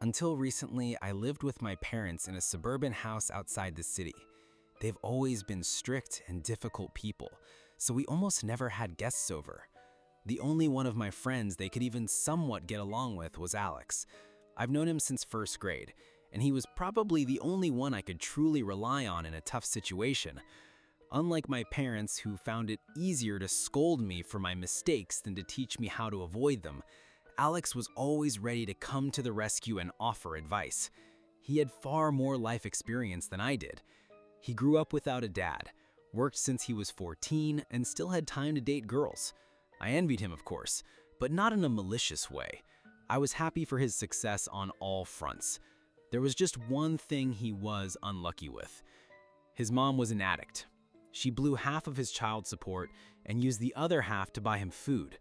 Until recently, I lived with my parents in a suburban house outside the city. They've always been strict and difficult people, so we almost never had guests over. The only one of my friends they could even somewhat get along with was Alex. I've known him since first grade, and he was probably the only one I could truly rely on in a tough situation. Unlike my parents, who found it easier to scold me for my mistakes than to teach me how to avoid them, Alex was always ready to come to the rescue and offer advice. He had far more life experience than I did. He grew up without a dad, worked since he was 14, and still had time to date girls. I envied him, of course, but not in a malicious way. I was happy for his success on all fronts. There was just one thing he was unlucky with. His mom was an addict. She blew half of his child support and used the other half to buy him food.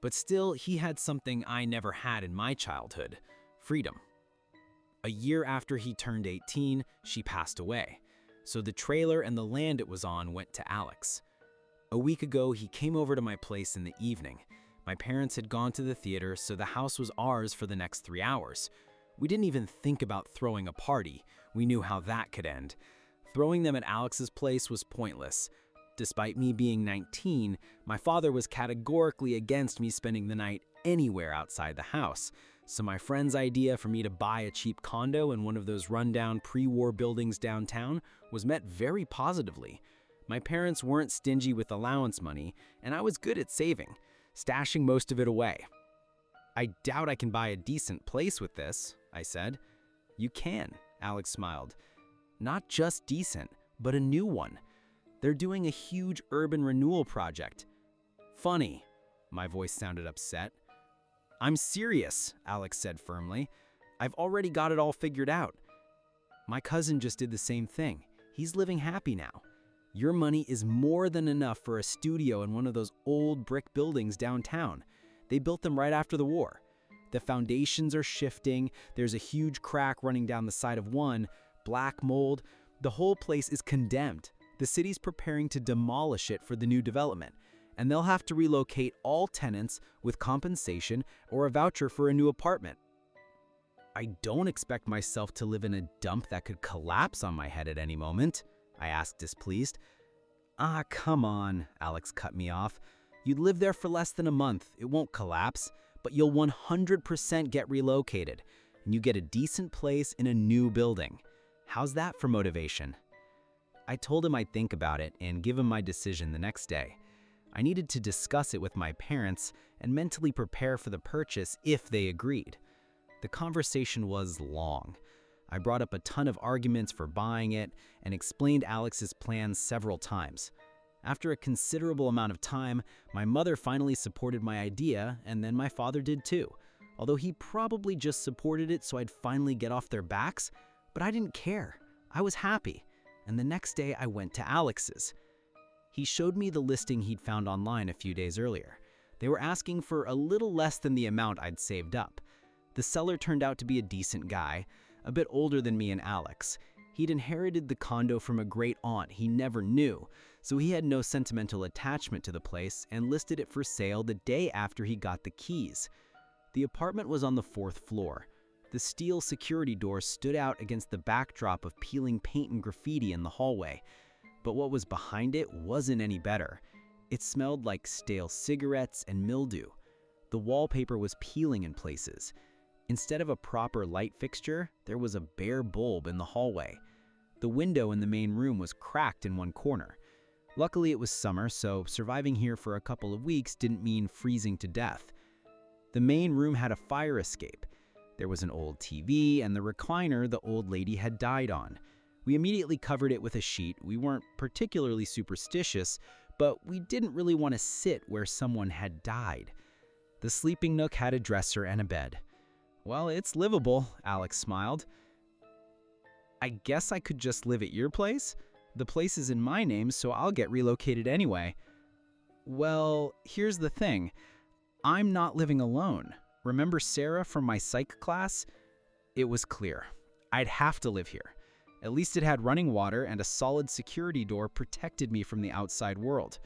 But still, he had something I never had in my childhood: freedom. A year after he turned 18, she passed away, so the trailer and the land it was on went to Alex. A week ago, he came over to my place in the evening. My parents had gone to the theater, so the house was ours for the next 3 hours. We didn't even think about throwing a party. We knew how that could end. Throwing them at Alex's place was pointless. Despite me being 19, my father was categorically against me spending the night anywhere outside the house, so my friend's idea for me to buy a cheap condo in one of those rundown pre-war buildings downtown was met very positively. My parents weren't stingy with allowance money, and I was good at saving, stashing most of it away. "I doubt I can buy a decent place with this," I said. "You can," Alex smiled. "Not just decent, but a new one. They're doing a huge urban renewal project." "Funny," my voice sounded upset. "I'm serious," Alex said firmly. "I've already got it all figured out. My cousin just did the same thing. He's living happy now. Your money is more than enough for a studio in one of those old brick buildings downtown. They built them right after the war. The foundations are shifting, there's a huge crack running down the side of one, black mold. The whole place is condemned. The city's preparing to demolish it for the new development, and they'll have to relocate all tenants with compensation or a voucher for a new apartment." "I don't expect myself to live in a dump that could collapse on my head at any moment," I asked, displeased. "Ah, come on," Alex cut me off. "You'd live there for less than a month. It won't collapse, but you'll 100% get relocated, and you get a decent place in a new building. How's that for motivation?" I told him I'd think about it and give him my decision the next day. I needed to discuss it with my parents and mentally prepare for the purchase if they agreed. The conversation was long. I brought up a ton of arguments for buying it and explained Alex's plans several times. After a considerable amount of time, my mother finally supported my idea, and then my father did too, although he probably just supported it so I'd finally get off their backs. But I didn't care. I was happy. And the next day I went to Alex's. He showed me the listing he'd found online a few days earlier. They were asking for a little less than the amount I'd saved up. The seller turned out to be a decent guy, a bit older than me and Alex. He'd inherited the condo from a great aunt he never knew, so he had no sentimental attachment to the place and listed it for sale the day after he got the keys. The apartment was on the 4th floor. The steel security door stood out against the backdrop of peeling paint and graffiti in the hallway. But what was behind it wasn't any better. It smelled like stale cigarettes and mildew. The wallpaper was peeling in places. Instead of a proper light fixture, there was a bare bulb in the hallway. The window in the main room was cracked in one corner. Luckily, it was summer, so surviving here for a couple of weeks didn't mean freezing to death. The main room had a fire escape. There was an old TV and the recliner the old lady had died on. We immediately covered it with a sheet. We weren't particularly superstitious, but we didn't really want to sit where someone had died. The sleeping nook had a dresser and a bed. "Well, it's livable," Alex smiled. "I guess I could just live at your place? The place is in my name, so I'll get relocated anyway." "Well, here's the thing. I'm not living alone. Remember Sarah from my psych class?" It was clear. I'd have to live here. At least it had running water and a solid security door protected me from the outside world.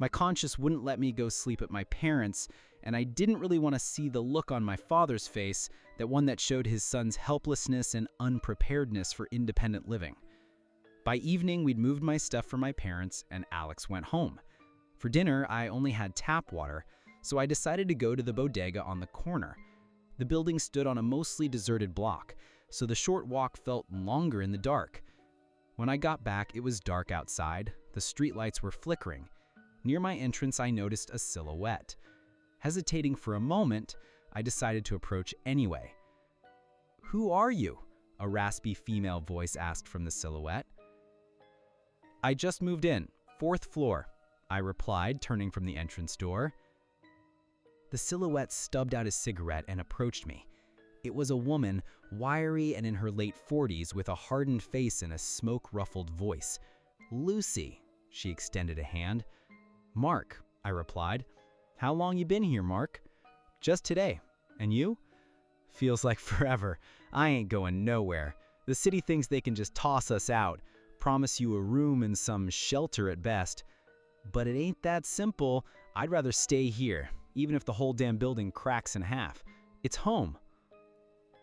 My conscience wouldn't let me go sleep at my parents', and I didn't really want to see the look on my father's face, that one that showed his son's helplessness and unpreparedness for independent living. By evening, we'd moved my stuff for my parents, and Alex went home. For dinner, I only had tap water, so I decided to go to the bodega on the corner. The building stood on a mostly deserted block, so the short walk felt longer in the dark. When I got back, it was dark outside. The streetlights were flickering. Near my entrance, I noticed a silhouette. Hesitating for a moment, I decided to approach anyway. "Who are you?" a raspy female voice asked from the silhouette. "I just moved in, 4th floor," I replied, turning from the entrance door. The silhouette stubbed out a cigarette and approached me. It was a woman, wiry and in her late 40s, with a hardened face and a smoke-ruffled voice. "Lucy," she extended a hand. "Mark," I replied. "How long you been here, Mark?" "Just today. And you?" "Feels like forever. I ain't going nowhere. The city thinks they can just toss us out, promise you a room and some shelter at best. But it ain't that simple. I'd rather stay here, even if the whole damn building cracks in half. It's home."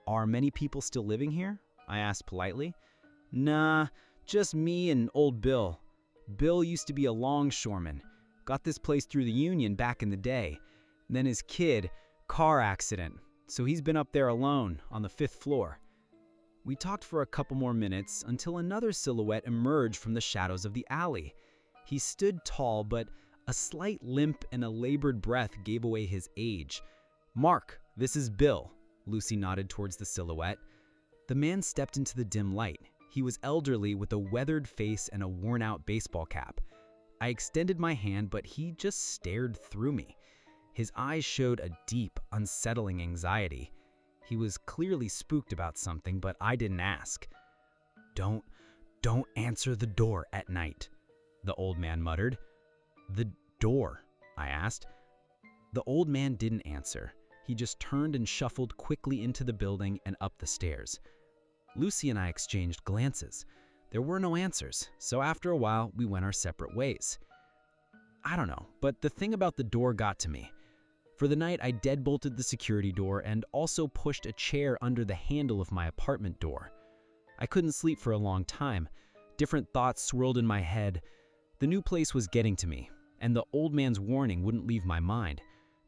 "Are many people still living here?" I asked politely. "Nah, just me and old Bill. Bill used to be a longshoreman. Got this place through the union back in the day. Then his kid, car accident, so he's been up there alone on the 5th floor." We talked for a couple more minutes until another silhouette emerged from the shadows of the alley. He stood tall, but a slight limp and a labored breath gave away his age. "Mark, this is Bill." Lucy nodded towards the silhouette. The man stepped into the dim light. He was elderly with a weathered face and a worn-out baseball cap. I extended my hand, but he just stared through me. His eyes showed a deep, unsettling anxiety. He was clearly spooked about something, but I didn't ask. Don't answer the door at night," the old man muttered. "The door?" I asked. The old man didn't answer. He just turned and shuffled quickly into the building and up the stairs. Lucy and I exchanged glances. There were no answers, so after a while, we went our separate ways. I don't know, but the thing about the door got to me. For the night, I deadbolted the security door and also pushed a chair under the handle of my apartment door. I couldn't sleep for a long time. Different thoughts swirled in my head. The new place was getting to me, and the old man's warning wouldn't leave my mind.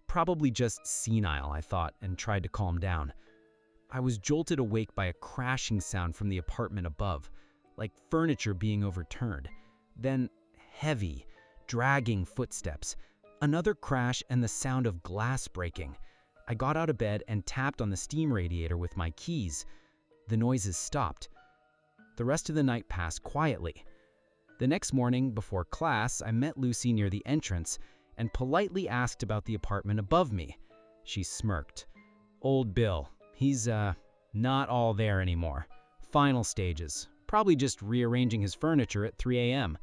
Probably just senile, I thought, and tried to calm down. I was jolted awake by a crashing sound from the apartment above, like furniture being overturned. Then heavy, dragging footsteps. Another crash and the sound of glass breaking. I got out of bed and tapped on the steam radiator with my keys. The noises stopped. The rest of the night passed quietly. The next morning, before class, I met Lucy near the entrance and politely asked about the apartment above me. She smirked. "Old Bill, he's, not all there anymore. Final stages. Probably just rearranging his furniture at 3 a.m.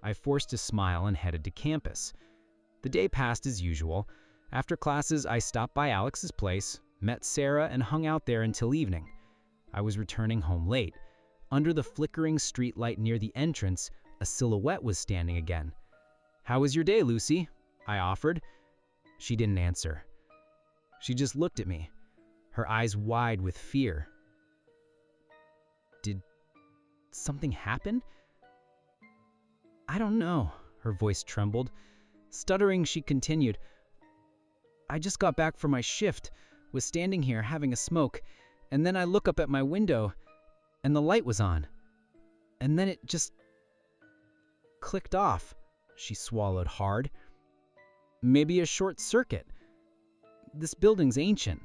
I forced a smile and headed to campus. The day passed as usual. After classes, I stopped by Alex's place, met Sarah, and hung out there until evening. I was returning home late. Under the flickering streetlight near the entrance, a silhouette was standing again. "How was your day, Lucy?" I offered. She didn't answer. She just looked at me, her eyes wide with fear. Did something happen? "I don't know," her voice trembled. Stuttering, she continued, "I just got back from my shift, was standing here having a smoke, and then I look up at my window, and the light was on. And then it just clicked off." She swallowed hard. "Maybe a short circuit. This building's ancient.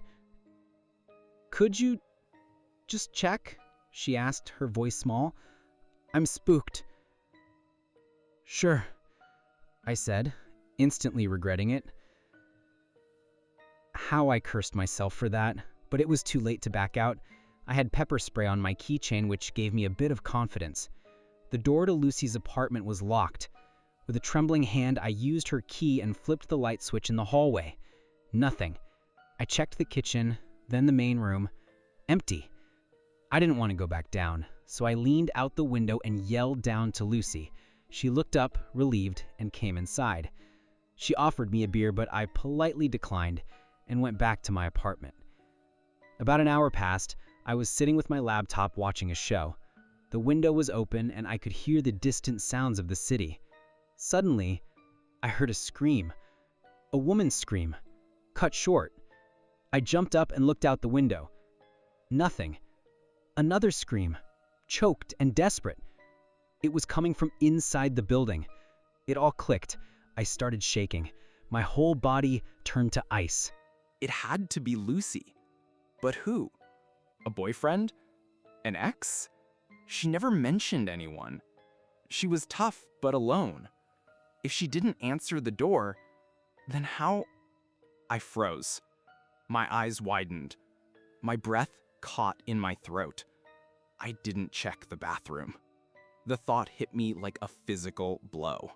Could you just check?" she asked, her voice small. "I'm spooked." "Sure," I said, instantly regretting it. How I cursed myself for that, but it was too late to back out. I had pepper spray on my keychain, which gave me a bit of confidence. The door to Lucy's apartment was locked. With a trembling hand, I used her key and flipped the light switch in the hallway. Nothing. I checked the kitchen, then the main room. Empty. I didn't want to go back down, so I leaned out the window and yelled down to Lucy. She looked up, relieved, and came inside. She offered me a beer, but I politely declined and went back to my apartment. About an hour passed. I was sitting with my laptop watching a show. The window was open and I could hear the distant sounds of the city. Suddenly, I heard a scream. A woman's scream, cut short. I jumped up and looked out the window. Nothing. Another scream, choked and desperate. It was coming from inside the building. It all clicked. I started shaking. My whole body turned to ice. It had to be Lucy. But who? A boyfriend? An ex? She never mentioned anyone. She was tough but alone. If she didn't answer the door, then how? I froze. My eyes widened. My breath caught in my throat. I didn't check the bathroom. The thought hit me like a physical blow.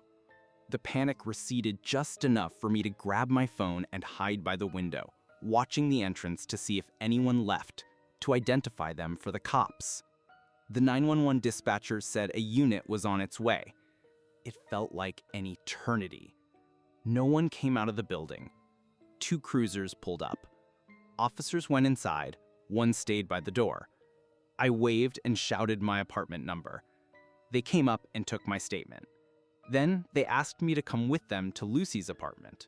The panic receded just enough for me to grab my phone and hide by the window, watching the entrance to see if anyone left, to identify them for the cops. The 911 dispatcher said a unit was on its way. It felt like an eternity. No one came out of the building. 2 cruisers pulled up. Officers went inside, one stayed by the door. I waved and shouted my apartment number. They came up and took my statement. Then they asked me to come with them to Lucy's apartment.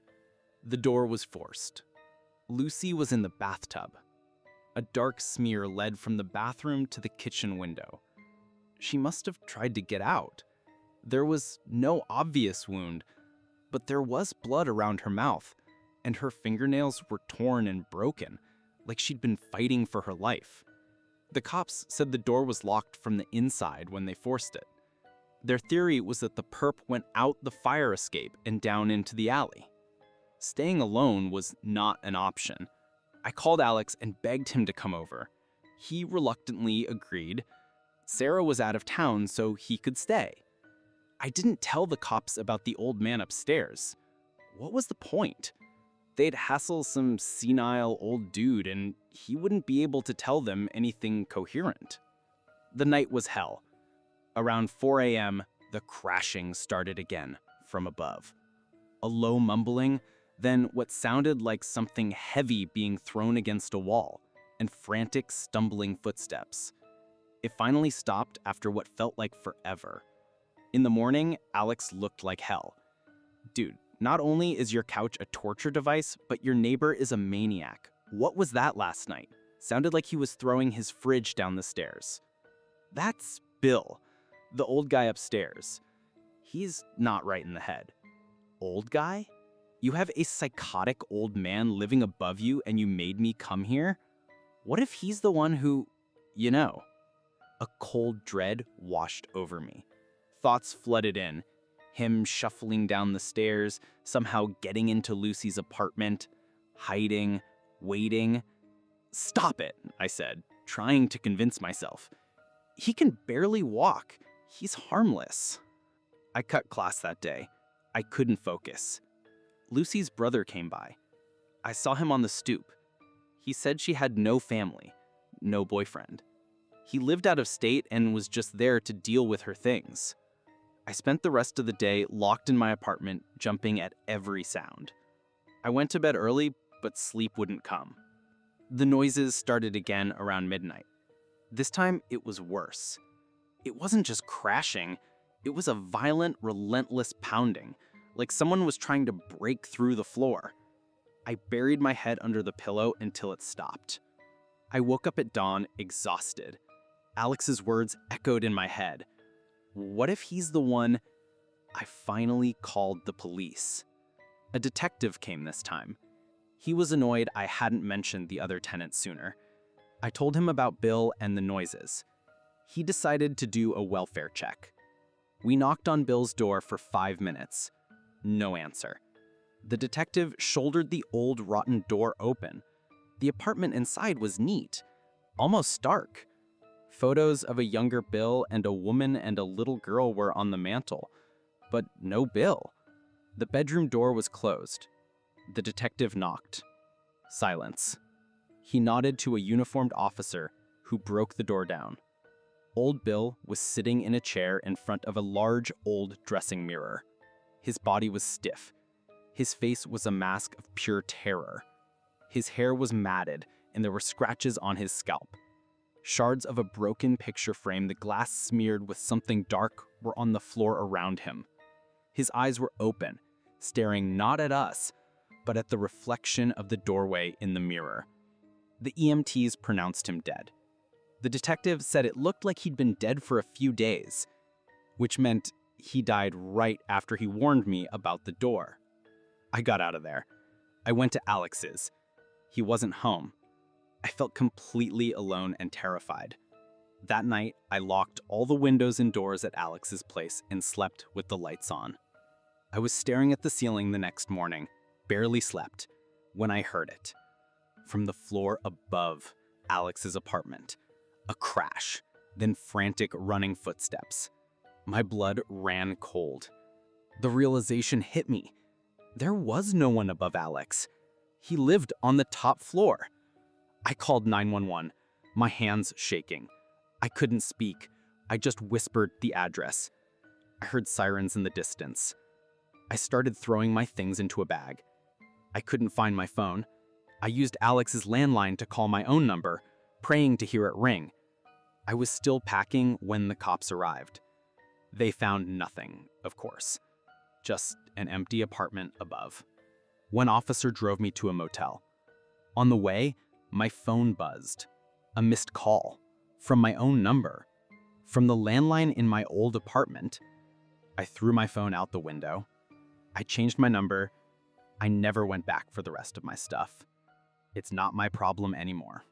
The door was forced. Lucy was in the bathtub. A dark smear led from the bathroom to the kitchen window. She must have tried to get out. There was no obvious wound, but there was blood around her mouth, and her fingernails were torn and broken, like she'd been fighting for her life. The cops said the door was locked from the inside when they forced it. Their theory was that the perp went out the fire escape and down into the alley. Staying alone was not an option. I called Alex and begged him to come over. He reluctantly agreed. Sarah was out of town, so he could stay. I didn't tell the cops about the old man upstairs. What was the point? They'd hassle some senile old dude, and he wouldn't be able to tell them anything coherent. The night was hell. Around 4 a.m., the crashing started again from above. A low mumbling, then what sounded like something heavy being thrown against a wall, and frantic, stumbling footsteps. It finally stopped after what felt like forever. In the morning, Alex looked like hell. Dude, not only is your couch a torture device, but your neighbor is a maniac. What was that last night? Sounded like he was throwing his fridge down the stairs. That's Bill, the old guy upstairs. He's not right in the head. Old guy? You have a psychotic old man living above you and you made me come here? What if he's the one who, you know? A cold dread washed over me. Thoughts flooded in. Him shuffling down the stairs, somehow getting into Lucy's apartment, hiding, waiting. Stop it, I said, trying to convince myself. He can barely walk. He's harmless. I cut class that day. I couldn't focus. Lucy's brother came by. I saw him on the stoop. He said she had no family, no boyfriend. He lived out of state and was just there to deal with her things. I spent the rest of the day locked in my apartment, jumping at every sound. I went to bed early, but sleep wouldn't come. The noises started again around midnight. This time, it was worse. It wasn't just crashing, it was a violent, relentless pounding, like someone was trying to break through the floor. I buried my head under the pillow until it stopped. I woke up at dawn, exhausted. Alex's words echoed in my head. What if he's the one? I finally called the police. A detective came this time. He was annoyed I hadn't mentioned the other tenants sooner. I told him about Bill and the noises. He decided to do a welfare check. We knocked on Bill's door for 5 minutes. No answer. The detective shouldered the old rotten door open. The apartment inside was neat, almost stark. Photos of a younger Bill and a woman and a little girl were on the mantle, but no Bill. The bedroom door was closed. The detective knocked. Silence. He nodded to a uniformed officer who broke the door down. Old Bill was sitting in a chair in front of a large old dressing mirror. His body was stiff. His face was a mask of pure terror. His hair was matted, and there were scratches on his scalp. Shards of a broken picture frame, the glass smeared with something dark, were on the floor around him. His eyes were open, staring not at us, but at the reflection of the doorway in the mirror. The EMTs pronounced him dead. The detective said it looked like he'd been dead for a few days, which meant he died right after he warned me about the door. I got out of there. I went to Alex's. He wasn't home. I felt completely alone and terrified. That night, I locked all the windows and doors at Alex's place and slept with the lights on. I was staring at the ceiling the next morning, barely slept, when I heard it. From the floor above Alex's apartment, a crash, then frantic running footsteps. My blood ran cold. The realization hit me. There was no one above Alex. He lived on the top floor. I called 911, my hands shaking. I couldn't speak. I just whispered the address. I heard sirens in the distance. I started throwing my things into a bag. I couldn't find my phone. I used Alex's landline to call my own number, praying to hear it ring. I was still packing when the cops arrived. They found nothing, of course. Just an empty apartment above. One officer drove me to a motel. On the way, my phone buzzed. A missed call. From my own number. From the landline in my old apartment. I threw my phone out the window. I changed my number. I never went back for the rest of my stuff. It's not my problem anymore.